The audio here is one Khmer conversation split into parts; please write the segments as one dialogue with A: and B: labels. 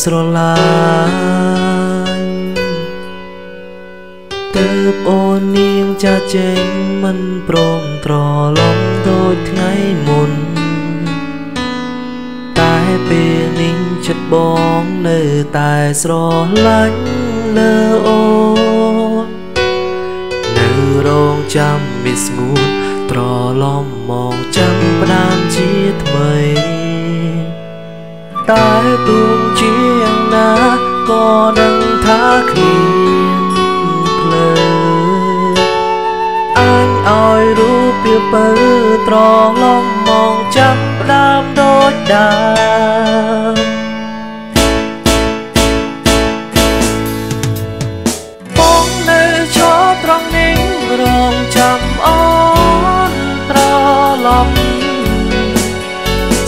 A: ស្រឡាញ់ទើបអូននាងចាចេញមិនព្រមត្រឡប់ដូចថ្ងៃមុនតែពេលនេះចិត្តបងនៅតែស្រឡាញ់លើអូននៅរងចាំមានស្ងួនត្រឡប់មកចាំផ្ដើមជាថ្មីតែទួងជាយ៉ាងណាក៏ដឹងថាគ្មានភ្លើអញឲ្យរូបពីបើត្រឡប់មកចាំផ្ដើមដូចដើមបងនៅឈរត្រង់នេះរងចាំអូនត្រឡប់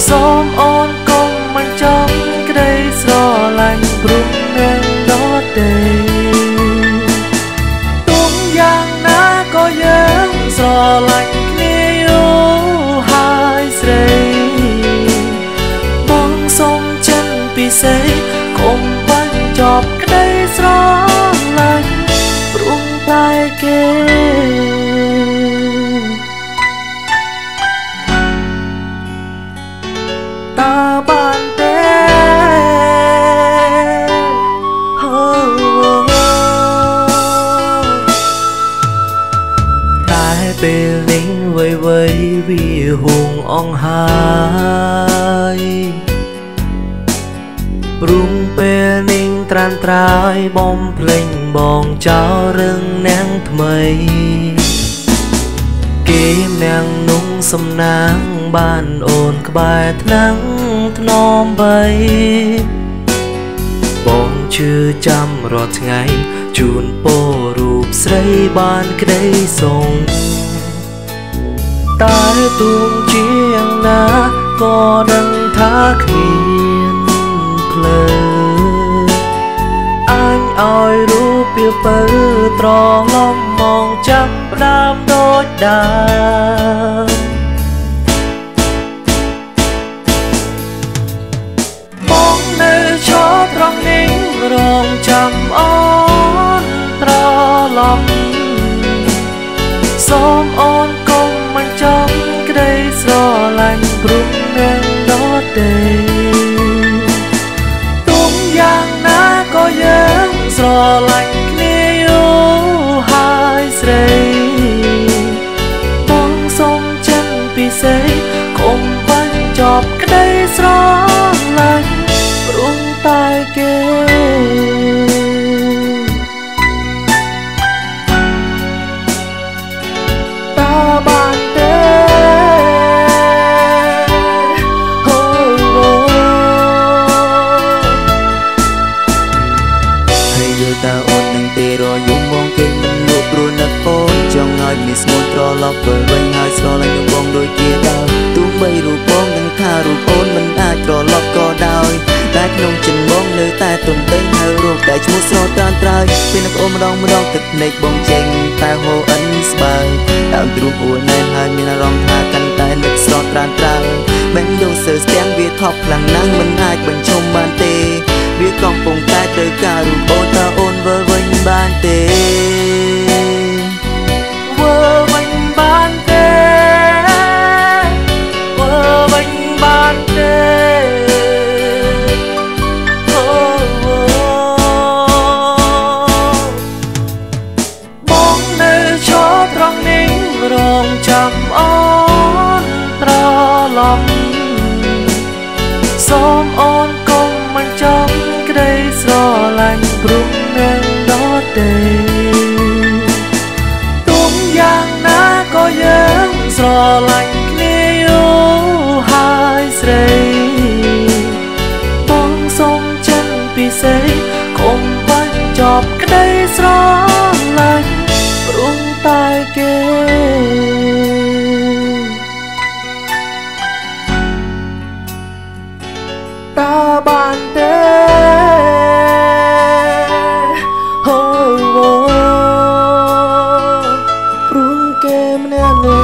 A: សូមអូនកុំមិនចាំក្តីស្រឡាញ់ព្រមនឹងដទេទុំយ៉ាងណាក៏យើងស្រឡាញ់គ្នាយូរហើយស្រីបងសូមចិនពិសេសកុំបញ្ចប់ក្តីស្រឡាញ់ព្រមតែគេតើបានទេតែពេលនេះវ័យវាហួងអង្ហើយព្រមពេលនេះត្រានត្រាយបំភ្លេងបងចោលរឿងនាងថ្មីគេនាងนุ่งសំណាងបានអូនក្បែរថ្នាំងថ្នមបីបងជឿចាំរាល់ថ្ងៃជូនពររូបស្រីបានក្តីសុខតែទួងជាយ៉ាងណាក៏ដឹងថាគ្មានភ្លើអញឲ្យរូបពីបើត្រឡប់មកចាប់ផ្ដើមដូចដើមបងនៅឈរត្រង់នេះរងចាំអូនត្រឡប់សូមអូនកុំមិនចាំក្តីស្រឡាញ់ព្រមនឹងដទេទុំយ៉ាងណាក៏យើងស្រឡាញ់គ្នាយូរហើយស្រីបងសូមចិនពិសេសកុំបញ្ចប់ក្តីស្រឡាញ់ព្រមតែគេតើបានទេ
B: ហើយយល់តើអូននឹងទេរយំបងគេមិនលក់ព្រោះនឹកអូនចង់ឲ្យមានស្មូនត្រឡប់ទៅវិញហើយស្រឡាញ់នឹងបងដូចជាដើមទោះបីរូបបងនឹងថារូបអូនមិនអាចត្រឡប់ក៏ដោយតែក្នុងចិនបងនៅតែទន្ទឹងហៅរូបតែឈ្មោះស្រត្រានត្រើយពេលនឹកអូនម្ដងទឹកភ្នែកបងចេញតែហូរអិនស្បើយដើមទ្រូងអូនណែនហើយមានអារម្មណ៍ថាកាន់តែនឹកស្រត្រានត្រើយបែងដូចសើស្ទាំងវាថប់ខ្លាំងណាស់មិនអាចបញ្ឈប់បានទេវាកំពុងតែត្រូវការរូបអូនតើអូនវិលវិញបានទេ
A: វិលវិញបានទេវិលវិញបានទេបងនៅឈរត្រង់នេះរងចាំអូនត្រឡប់សូមអូនកុំមិនចាំក្តីស្រឡាញ់ព្រមនឹងដទេទុំយ៉ាងណាក៏យើងស្រឡាញ់គ្នាយូរហើយស្រីបងសូមចិនពិសេសកុំបញ្ចប់ក្តីស្រឡាញ់ព្រមតែគេតើបានទេព្រមគេម្នាក់នោះ